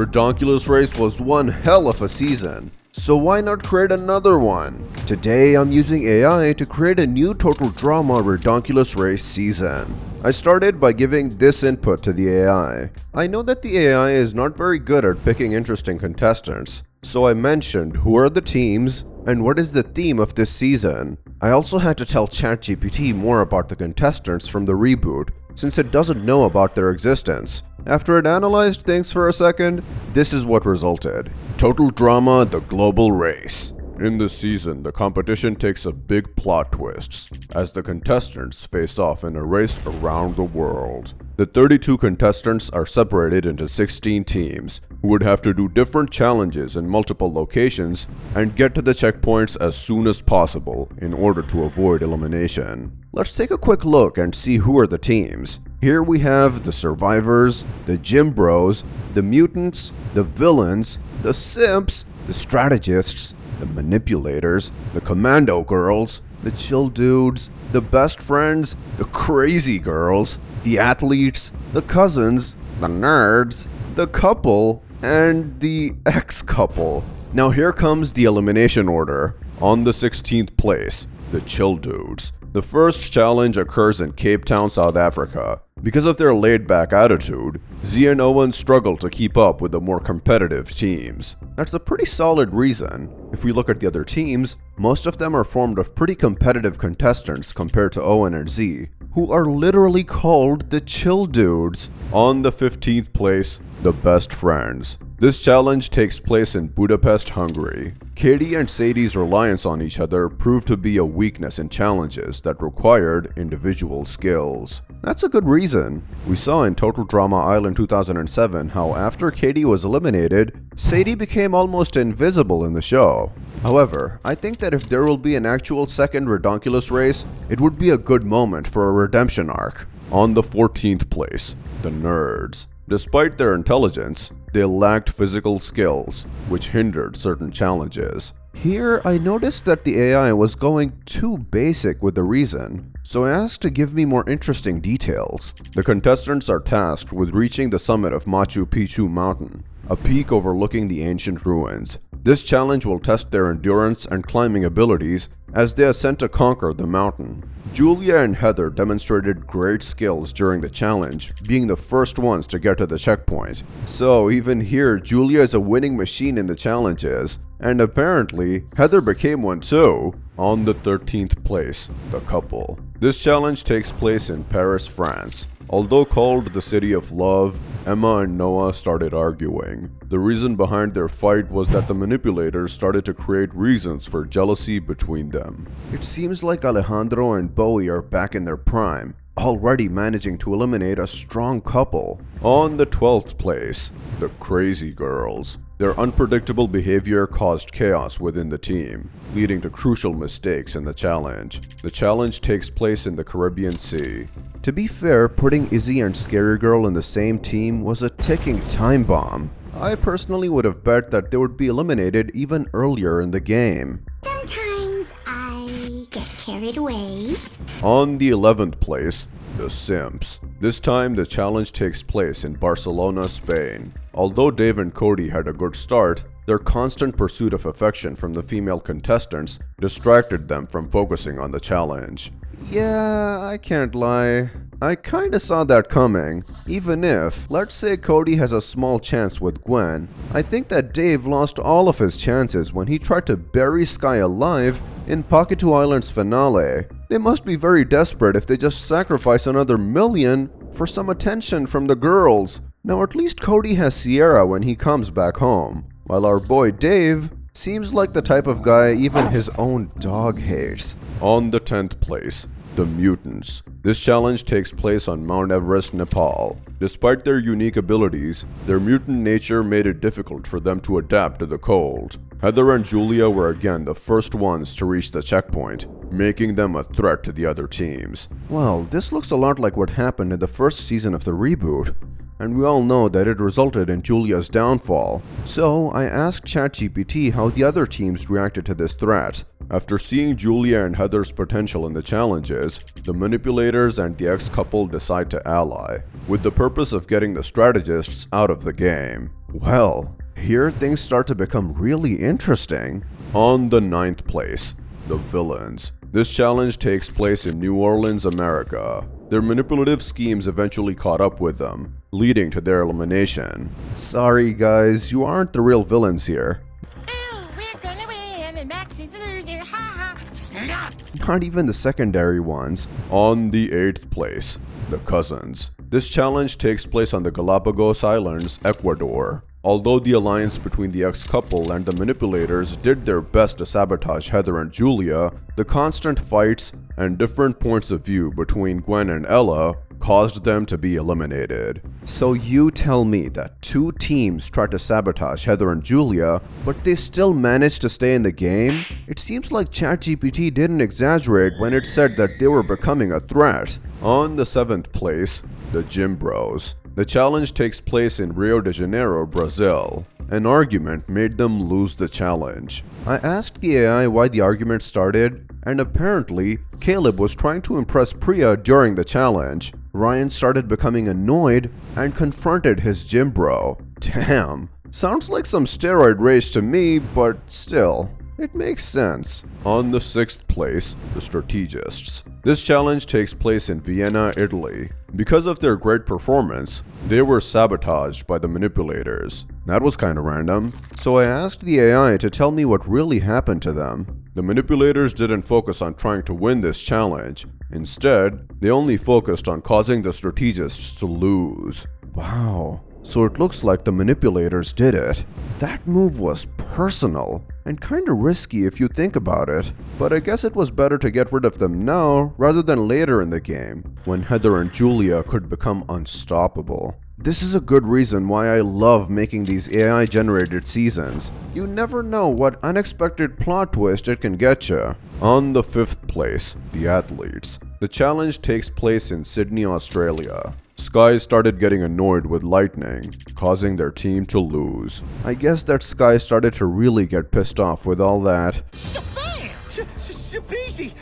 Ridonkulous Race was one hell of a season, so why not create another one? Today I'm using AI to create a new Total Drama Ridonkulous Race season. I started by giving this input to the AI. I know that the AI is not very good at picking interesting contestants, so I mentioned who are the teams and what is the theme of this season. I also had to tell ChatGPT more about the contestants from the reboot, since it doesn't know about their existence. After it analyzed things for a second, this is what resulted. Total Drama: The Global Race. In this season, the competition takes a big plot twist as the contestants face off in a race around the world. The 32 contestants are separated into 16 teams who would have to do different challenges in multiple locations and get to the checkpoints as soon as possible in order to avoid elimination. Let's take a quick look and see who are the teams. Here we have the Survivors, the Gym Bros, the Mutants, the Villains, the Simps, the Strategists, the Manipulators, the Commando Girls, the Chill Dudes, the Best Friends, the Crazy Girls, the Athletes, the Cousins, the Nerds, the Couple, and the Ex-Couple. Now here comes the elimination order. On the 16th place, the Chill Dudes. The first challenge occurs in Cape Town, South Africa. Because of their laid-back attitude, Z and Owen struggle to keep up with the more competitive teams. That's a pretty solid reason. If we look at the other teams, most of them are formed of pretty competitive contestants compared to Owen and Z, who are literally called the Chill Dudes. On the 15th place, the Best Friends. This challenge takes place in Budapest, Hungary. Katie and Sadie's reliance on each other proved to be a weakness in challenges that required individual skills. That's a good reason. We saw in Total Drama Island 2007 how after Katie was eliminated, Sadie became almost invisible in the show. However, I think that if there will be an actual second Ridonkulous Race, it would be a good moment for a redemption arc. On the 14th place, the Nerds. Despite their intelligence, they lacked physical skills, which hindered certain challenges. Here, I noticed that the AI was going too basic with the reason, so I asked to give me more interesting details. The contestants are tasked with reaching the summit of Machu Picchu Mountain, a peak overlooking the ancient ruins. This challenge will test their endurance and climbing abilities as they ascend to conquer the mountain. Julia and Heather demonstrated great skills during the challenge, being the first ones to get to the checkpoint. So even here, Julia is a winning machine in the challenges, and apparently, Heather became one too. On the 13th place, the Couple. This challenge takes place in Paris, France. Although called the City of Love, Emma and Noah started arguing. The reason behind their fight was that the manipulators started to create reasons for jealousy between them. It seems like Alejandro and Bowie are back in their prime, already managing to eliminate a strong couple. On the 12th place, the Crazy Girls. Their unpredictable behavior caused chaos within the team, leading to crucial mistakes in the challenge. The challenge takes place in the Caribbean Sea. To be fair, putting Izzy and Scary Girl in the same team was a ticking time bomb. I personally would have bet that they would be eliminated even earlier in the game. Sometimes I get carried away. On the 11th place, the Simps. This time the challenge takes place in Barcelona, Spain. Although Dave and Cody had a good start, their constant pursuit of affection from the female contestants distracted them from focusing on the challenge. Yeah, I can't lie. I kinda saw that coming. Even if, let's say Cody has a small chance with Gwen, I think that Dave lost all of his chances when he tried to bury Sky alive in Pakitu Island's finale. They must be very desperate if they just sacrifice another million for some attention from the girls. Now at least Cody has Sierra when he comes back home, while our boy Dave seems like the type of guy even his own dog hates. On the 10th place, the Mutants. This challenge takes place on Mount Everest, Nepal. Despite their unique abilities, their mutant nature made it difficult for them to adapt to the cold. Heather and Julia were again the first ones to reach the checkpoint, making them a threat to the other teams. Well, this looks a lot like what happened in the first season of the reboot, and we all know that it resulted in Julia's downfall. So I asked ChatGPT how the other teams reacted to this threat. After seeing Julia and Heather's potential in the challenges, the manipulators and the ex-couple decide to ally, with the purpose of getting the strategists out of the game. Well, here things start to become really interesting. On the 9th place, the villains. This challenge takes place in New Orleans, America. Their manipulative schemes eventually caught up with them, leading to their elimination. Sorry guys, you aren't the real villains here. Oh, we're gonna win and Max is a loser, ha ha. Stop. Not even the secondary ones. On the 8th place, the cousins. This challenge takes place on the Galapagos Islands, Ecuador. Although the alliance between the ex-couple and the manipulators did their best to sabotage Heather and Julia, the constant fights and different points of view between Gwen and Ella caused them to be eliminated. So you tell me that two teams tried to sabotage Heather and Julia, but they still managed to stay in the game? It seems like ChatGPT didn't exaggerate when it said that they were becoming a threat. On the 7th place, the Gym Bros. The challenge takes place in Rio de Janeiro, Brazil. An argument made them lose the challenge. I asked the AI why the argument started, and apparently, Caleb was trying to impress Priya during the challenge. Ryan started becoming annoyed and confronted his gym bro. Damn, sounds like some steroid race to me, but still, it makes sense. On the 6th place, the Strategists. This challenge takes place in Vienna, Italy. Because of their great performance, they were sabotaged by the manipulators. That was kinda random. So I asked the AI to tell me what really happened to them. The manipulators didn't focus on trying to win this challenge. Instead, they only focused on causing the Strategists to lose. Wow. So it looks like the manipulators did it. That move was personal and kinda risky if you think about it, but I guess it was better to get rid of them now rather than later in the game, when Heather and Julia could become unstoppable. This is a good reason why I love making these AI-generated seasons. You never know what unexpected plot twist it can get you. On the 5th place, the Athletes. The challenge takes place in Sydney, Australia. Sky started getting annoyed with Lightning, causing their team to lose. I guess that Sky started to really get pissed off with all that. Shabam! Shabeezy!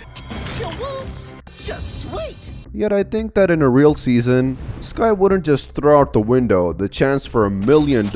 Shawoops! Just sweet! Yet I think that in a real season, Sky wouldn't just throw out the window the chance for $1 million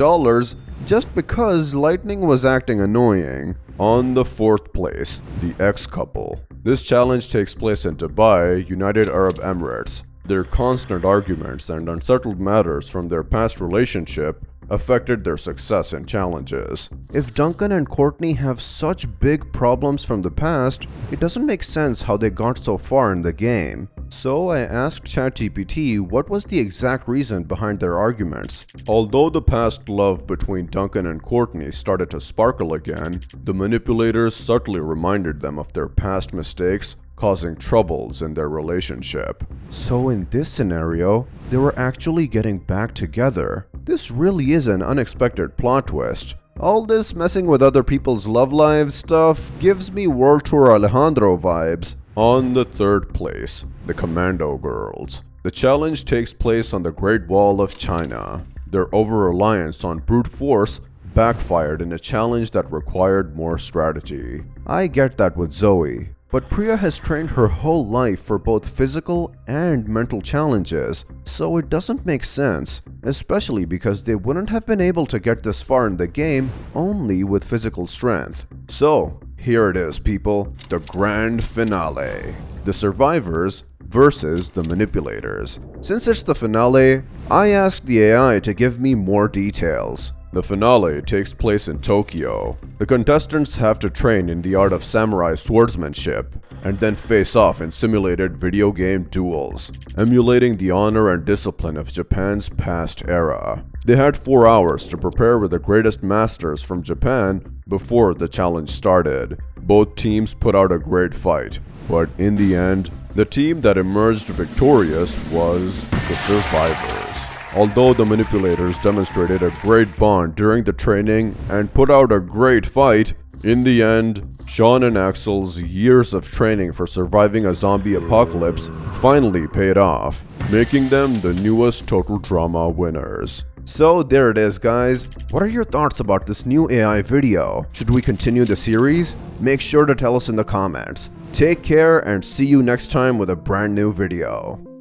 just because Lightning was acting annoying. On the 4th place, the ex-couple. This challenge takes place in Dubai, United Arab Emirates. Their constant arguments and unsettled matters from their past relationship affected their success in challenges. If Duncan and Courtney have such big problems from the past, it doesn't make sense how they got so far in the game. So I asked ChatGPT what was the exact reason behind their arguments. Although the past love between Duncan and Courtney started to sparkle again, the manipulators subtly reminded them of their past mistakes, causing troubles in their relationship. So in this scenario, they were actually getting back together. This really is an unexpected plot twist. All this messing with other people's love lives stuff gives me World Tour Alejandro vibes. On the 3rd place, the Commando Girls. The challenge takes place on the Great Wall of China. Their over-reliance on brute force backfired in a challenge that required more strategy. I get that with Zoe, but Priya has trained her whole life for both physical and mental challenges, so it doesn't make sense, especially because they wouldn't have been able to get this far in the game only with physical strength. So, here it is, people, the grand finale. The survivors versus the manipulators. Since it's the finale, I asked the AI to give me more details. The finale takes place in Tokyo. The contestants have to train in the art of samurai swordsmanship and then face off in simulated video game duels, emulating the honor and discipline of Japan's past era. They had 4 hours to prepare with the greatest masters from Japan before the challenge started. Both teams put out a great fight, but in the end, the team that emerged victorious was the survivors. Although the manipulators demonstrated a great bond during the training and put out a great fight, in the end, Sean and Axel's years of training for surviving a zombie apocalypse finally paid off, making them the newest Total Drama winners. So there it is, guys. What are your thoughts about this new AI video? Should we continue the series? Make sure to tell us in the comments. Take care and see you next time with a brand new video.